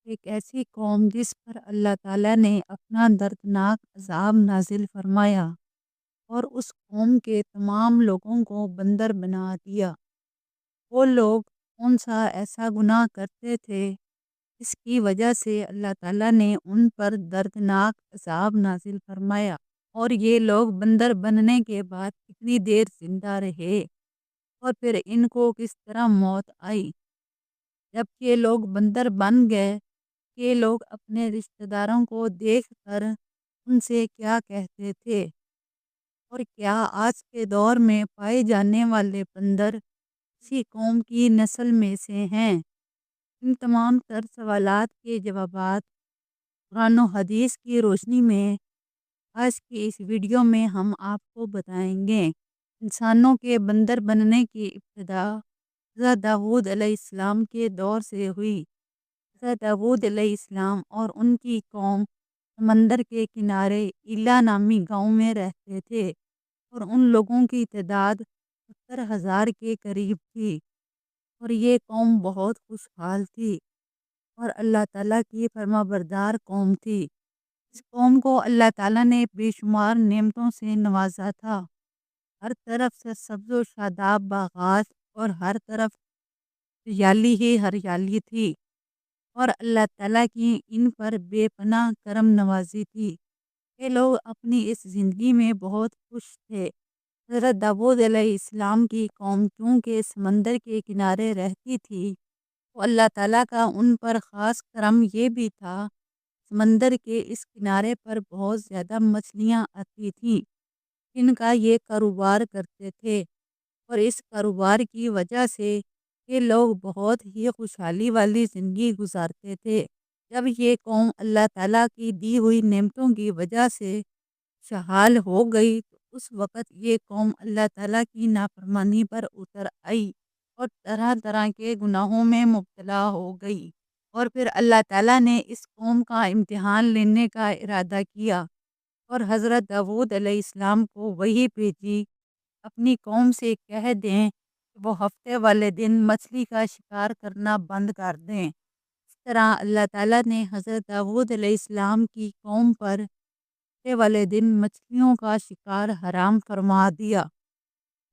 ایک ایسی قوم جس پر اللہ تعالیٰ نے اپنا دردناک عذاب نازل فرمایا اور اس قوم کے تمام لوگوں کو بندر بنا دیا۔ وہ لوگ کون سا ایسا گناہ کرتے تھے اس کی وجہ سے اللہ تعالیٰ نے ان پر دردناک عذاب نازل فرمایا، اور یہ لوگ بندر بننے کے بعد کتنی دیر زندہ رہے اور پھر ان کو کس طرح موت آئی۔ جب یہ لوگ بندر بن گئے، یہ لوگ اپنے رشتہ داروں کو دیکھ کر ان سے کیا کہتے تھے، اور کیا آج کے دور میں پائے جانے والے بندر اسی قوم کی نسل میں سے ہیں؟ ان تمام تر سوالات کے جوابات قرآن و حدیث کی روشنی میں آج کی اس ویڈیو میں ہم آپ کو بتائیں گے۔ انسانوں کے بندر بننے کی ابتدا حضرت داؤد علیہ السلام کے دور سے ہوئی۔ حضرت داؤد علیہ السلام اور ان کی قوم سمندر کے کنارے ایلا نامی گاؤں میں رہتے تھے، اور ان لوگوں کی تعداد 70,000 کے قریب تھی، اور یہ قوم بہت خوشحال تھی اور اللہ تعالیٰ کی فرما بردار قوم تھی۔ اس قوم کو اللہ تعالیٰ نے بے شمار نعمتوں سے نوازا تھا۔ ہر طرف سے سبز و شاداب باغات اور ہر طرف ہریالی ہی ہریالی تھی، اور اللہ تعالیٰ کی ان پر بے پناہ کرم نوازی تھی۔ یہ لوگ اپنی اس زندگی میں بہت خوش تھے۔ حضرت داؤد علیہ السلام کی قوم چونکہ سمندر کے کنارے رہتی تھی، تو اللہ تعالیٰ کا ان پر خاص کرم یہ بھی تھا، سمندر کے اس کنارے پر بہت زیادہ مچھلیاں آتی تھیں جن کا یہ کاروبار کرتے تھے، اور اس کاروبار کی وجہ سے یہ لوگ بہت ہی خوشحالی والی زندگی گزارتے تھے۔ جب یہ قوم اللہ تعالیٰ کی دی ہوئی نعمتوں کی وجہ سے خوشحال ہو گئی، تو اس وقت یہ قوم اللہ تعالیٰ کی نافرمانی پر اتر آئی اور طرح طرح کے گناہوں میں مبتلا ہو گئی، اور پھر اللہ تعالیٰ نے اس قوم کا امتحان لینے کا ارادہ کیا اور حضرت داؤد علیہ السلام کو وحی بھیجی، اپنی قوم سے کہہ دیں کہ وہ ہفتے والے دن مچھلی کا شکار کرنا بند کر دیں۔ اس طرح اللہ تعالیٰ نے حضرت داؤد علیہ السلام کی قوم پر ہفتے والے دن مچھلیوں کا شکار حرام فرما دیا،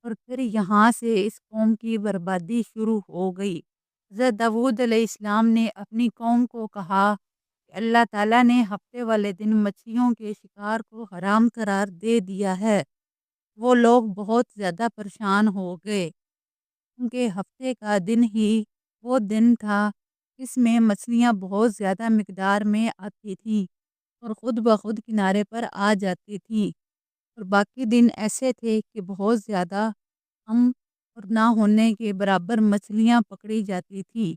اور پھر یہاں سے اس قوم کی بربادی شروع ہو گئی۔ حضرت داؤد علیہ السلام نے اپنی قوم کو کہا کہ اللہ تعالیٰ نے ہفتے والے دن مچھلیوں کے شکار کو حرام قرار دے دیا ہے۔ وہ لوگ بہت زیادہ پریشان ہو گئے، کیونکہ ہفتے کا دن ہی وہ دن تھا جس میں مچھلیاں بہت زیادہ مقدار میں آتی تھیں اور خود بخود کنارے پر آ جاتی تھیں، اور باقی دن ایسے تھے کہ بہت زیادہ کم اور نہ ہونے کے برابر مچھلیاں پکڑی جاتی تھیں۔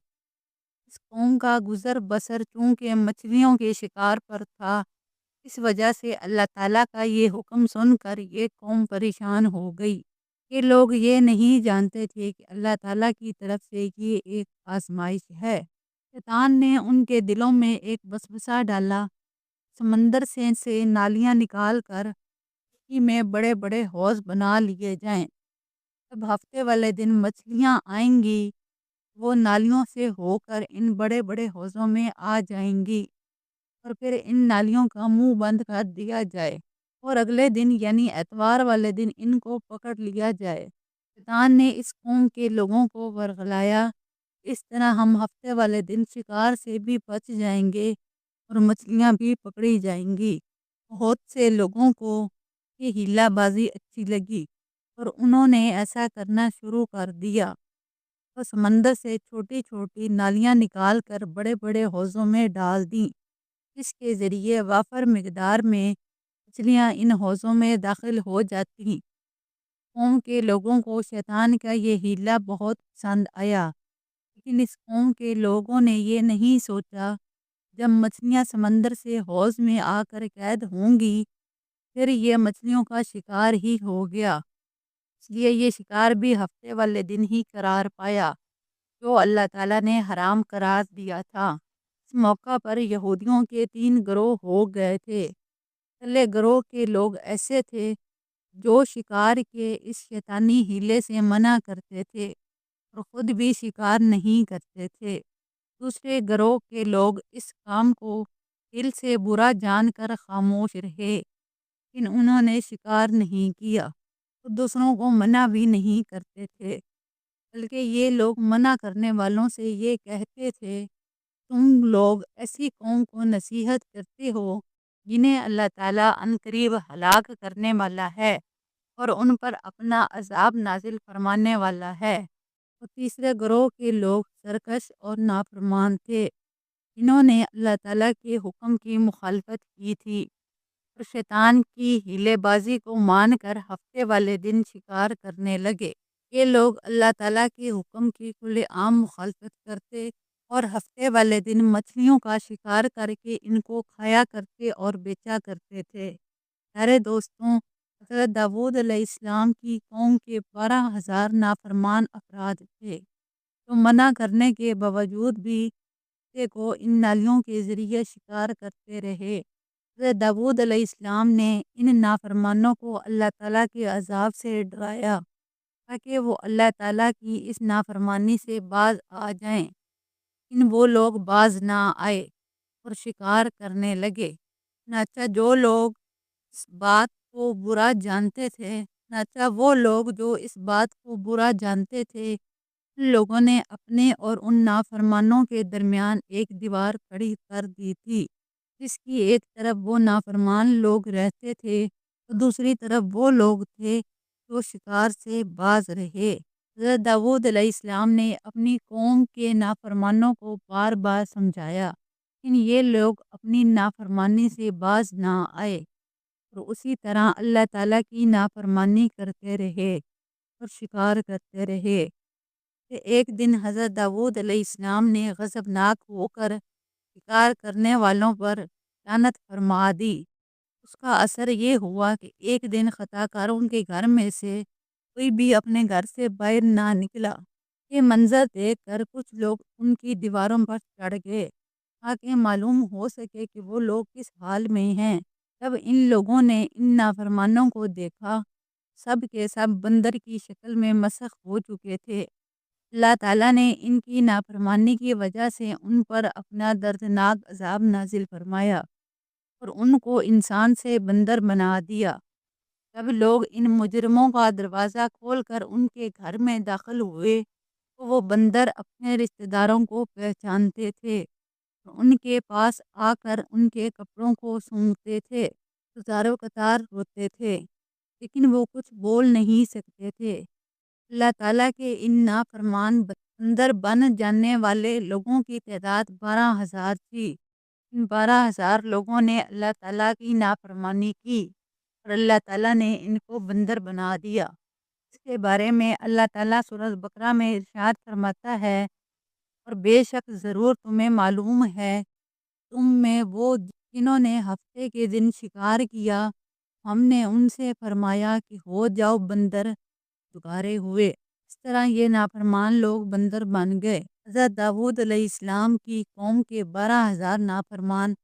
اس قوم کا گزر بسر چونکہ مچھلیوں کے شکار پر تھا، اس وجہ سے اللہ تعالیٰ کا یہ حکم سن کر یہ قوم پریشان ہو گئی۔ یہ لوگ یہ نہیں جانتے تھے کہ اللہ تعالیٰ کی طرف سے یہ ایک آزمائش ہے۔ شیطان نے ان کے دلوں میں ایک وسوسہ ڈالا، سمندر سے نالیاں نکال کر اسی میں بڑے بڑے حوض بنا لیے جائیں۔ جب ہفتے والے دن مچھلیاں آئیں گی، وہ نالیوں سے ہو کر ان بڑے بڑے حوضوں میں آ جائیں گی، اور پھر ان نالیوں کا منہ بند کر دیا جائے، اور اگلے دن یعنی اتوار والے دن ان کو پکڑ لیا جائے۔ شیطان نے اس قوم کے لوگوں کو ورغلایا، اس طرح ہم ہفتے والے دن شکار سے بھی بچ جائیں گے اور مچھلیاں بھی پکڑی جائیں گی۔ بہت سے لوگوں کو یہ ہیلا بازی اچھی لگی اور انہوں نے ایسا کرنا شروع کر دیا، اور سمندر سے چھوٹی چھوٹی نالیاں نکال کر بڑے بڑے حوضوں میں ڈال دیں، جس کے ذریعے وافر مقدار میں مچھلیاں ان حوضوں میں داخل ہو جاتی۔ قوم کے لوگوں کو شیطان کا یہ ہیلا بہت پسند آیا، لیکن اس قوم کے لوگوں نے یہ نہیں سوچا جب مچھلیاں سمندر سے حوض میں آ کر قید ہوں گی، پھر یہ مچھلیوں کا شکار ہی ہو گیا، اس لیے یہ شکار بھی ہفتے والے دن ہی قرار پایا جو اللہ تعالیٰ نے حرام قرار دیا تھا۔ اس موقع پر یہودیوں کے 3 گروہ ہو گئے تھے۔ پہلے گروہ کے لوگ ایسے تھے جو شکار کے اس شیطانی ہیلے سے منع کرتے تھے اور خود بھی شکار نہیں کرتے تھے۔ دوسرے گروہ کے لوگ اس کام کو دل سے برا جان کر خاموش رہے، لیکن انہوں نے شکار نہیں کیا اور دوسروں کو منع بھی نہیں کرتے تھے، بلکہ یہ لوگ منع کرنے والوں سے یہ کہتے تھے، تم لوگ ایسی قوم کو نصیحت کرتے ہو جنہیں اللہ تعالیٰ عنقریب ہلاک کرنے والا ہے اور ان پر اپنا عذاب نازل فرمانے والا ہے۔ اور تیسرے گروہ کے لوگ سرکش اور نافرمان تھے، جنہوں نے اللہ تعالیٰ کے حکم کی مخالفت کی تھی اور شیطان کی ہیلے بازی کو مان کر ہفتے والے دن شکار کرنے لگے۔ یہ لوگ اللہ تعالیٰ کے حکم کی کھلے عام مخالفت کرتے اور ہفتے والے دن مچھلیوں کا شکار کر کے ان کو کھایا کرتے اور بیچا کرتے تھے۔ پیارے دوستوں، حضرت داؤد علیہ السلام کی قوم کے 12,000 نافرمان افراد تھے، تو منع کرنے کے باوجود بھی کتے کو ان نالیوں کے ذریعے شکار کرتے رہے۔ حضرت داؤد علیہ السلام نے ان نافرمانوں کو اللہ تعالیٰ کے عذاب سے ڈرایا تاکہ وہ اللہ تعالیٰ کی اس نافرمانی سے باز آ جائیں، لیکن وہ لوگ باز نہ آئے اور شکار کرنے لگے۔ چنانچہ جو لوگ اس بات کو برا جانتے تھے ان لوگوں نے اپنے اور ان نافرمانوں کے درمیان ایک دیوار کھڑی کر دی تھی، جس کی ایک طرف وہ نافرمان لوگ رہتے تھے اور دوسری طرف وہ لوگ تھے جو شکار سے باز رہے۔ حضرت داؤد علیہ السلام نے اپنی قوم کے نافرمانوں کو بار بار سمجھایا، لیکن یہ لوگ اپنی نافرمانی سے باز نہ آئے اور اسی طرح اللہ تعالیٰ کی نافرمانی کرتے رہے اور شکار کرتے رہے۔ کہ ایک دن حضرت داؤد علیہ السلام نے غضبناک ہو کر شکار کرنے والوں پر لعنت فرما دی۔ اس کا اثر یہ ہوا کہ ایک دن خطا کاروں کے گھر میں سے کوئی بھی اپنے گھر سے باہر نہ نکلا۔ یہ منظر دیکھ کر کچھ لوگ ان کی دیواروں پر چڑھ گئے تاکہ معلوم ہو سکے کہ وہ لوگ کس حال میں ہیں۔ جب ان لوگوں نے ان نافرمانوں کو دیکھا، سب کے سب بندر کی شکل میں مسخ ہو چکے تھے۔ اللہ تعالیٰ نے ان کی نافرمانی کی وجہ سے ان پر اپنا دردناک عذاب نازل فرمایا اور ان کو انسان سے بندر بنا دیا۔ جب لوگ ان مجرموں کا دروازہ کھول کر ان کے گھر میں داخل ہوئے تو وہ بندر اپنے رشتہ داروں کو پہچانتے تھے، ان کے پاس آ کر ان کے کپڑوں کو سونگھتے تھے، قطاروں قطار روتے تھے، لیکن وہ کچھ بول نہیں سکتے تھے۔ اللہ تعالیٰ کے ان نافرمان بندر بن جانے والے لوگوں کی تعداد 12,000 تھی۔ ان 12,000 لوگوں نے اللہ تعالیٰ کی نافرمانی کی اور اللہ تعالیٰ نے ان کو بندر بنا دیا۔ اس کے بارے میں اللہ تعالیٰ سورۃ بقرہ میں ارشاد فرماتا ہے، اور بے شک ضرور تمہیں معلوم ہے تم میں وہ جنہوں نے ہفتے کے دن شکار کیا، ہم نے ان سے فرمایا کہ ہو جاؤ بندر دگارے ہوئے۔ اس طرح یہ نافرمان لوگ بندر بن گئے۔ حضرت داؤد علیہ السلام کی قوم کے 12,000 نافرمان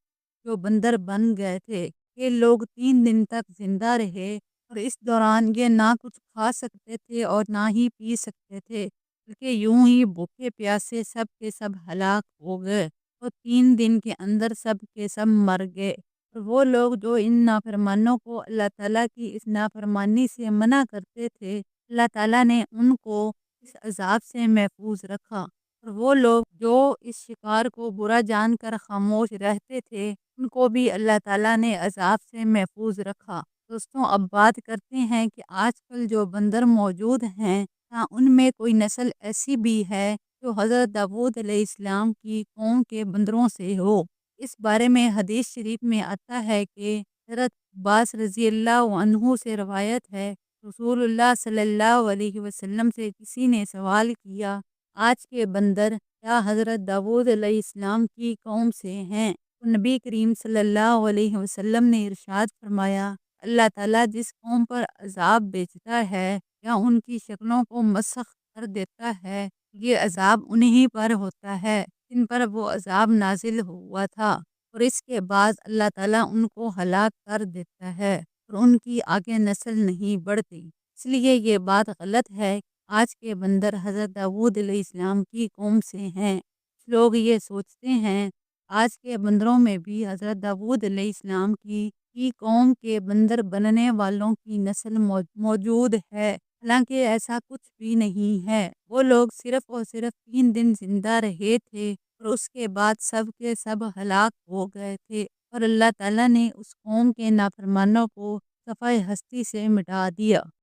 جو بندر بن گئے تھے، یہ لوگ 3 دن تک زندہ رہے اور اس دوران یہ نہ کچھ کھا سکتے تھے اور نہ ہی پی سکتے تھے، بلکہ یوں ہی بھوکے پیاسے سب کے سب ہلاک ہو گئے اور 3 دن کے اندر سب کے سب مر گئے۔ اور وہ لوگ جو ان نافرمانوں کو اللہ تعالیٰ کی اس نافرمانی سے منع کرتے تھے، اللہ تعالیٰ نے ان کو اس عذاب سے محفوظ رکھا، اور وہ لوگ جو اس شکار کو برا جان کر خاموش رہتے تھے ان کو بھی اللہ تعالیٰ نے عذاب سے محفوظ رکھا۔ دوستوں، اب بات کرتے ہیں کہ آج کل جو بندر موجود ہیں، کیا ان میں کوئی نسل ایسی بھی ہے جو حضرت داؤد علیہ السلام کی قوم کے بندروں سے ہو؟ اس بارے میں حدیث شریف میں آتا ہے کہ حضرت عباس رضی اللہ عنہ سے روایت ہے، رسول اللہ صلی اللہ علیہ وسلم سے کسی نے سوال کیا، آج کے بندر کیا حضرت داؤد علیہ السلام کی قوم سے ہیں؟ تو نبی کریم صلی اللہ علیہ وسلم نے ارشاد فرمایا، اللہ تعالیٰ جس قوم پر عذاب بھیجتا ہے یا ان کی شکلوں کو مسخ کر دیتا ہے، یہ عذاب انہی پر ہوتا ہے جن پر وہ عذاب نازل ہوا تھا، اور اس کے بعد اللہ تعالیٰ ان کو ہلاک کر دیتا ہے اور ان کی آگے نسل نہیں بڑھتی۔ اس لیے یہ بات غلط ہے کہ آج کے بندر حضرت داؤد علیہ السلام کی قوم سے ہیں۔ لوگ یہ سوچتے ہیں آج کے بندروں میں بھی حضرت داؤد علیہ السلام کی قوم کے بندر بننے والوں کی نسل موجود ہے، حالانکہ ایسا کچھ بھی نہیں ہے۔ وہ لوگ صرف اور صرف 3 دن زندہ رہے تھے اور اس کے بعد سب کے سب ہلاک ہو گئے تھے، اور اللہ تعالیٰ نے اس قوم کے نافرمانوں کو صفحہ ہستی سے مٹا دیا۔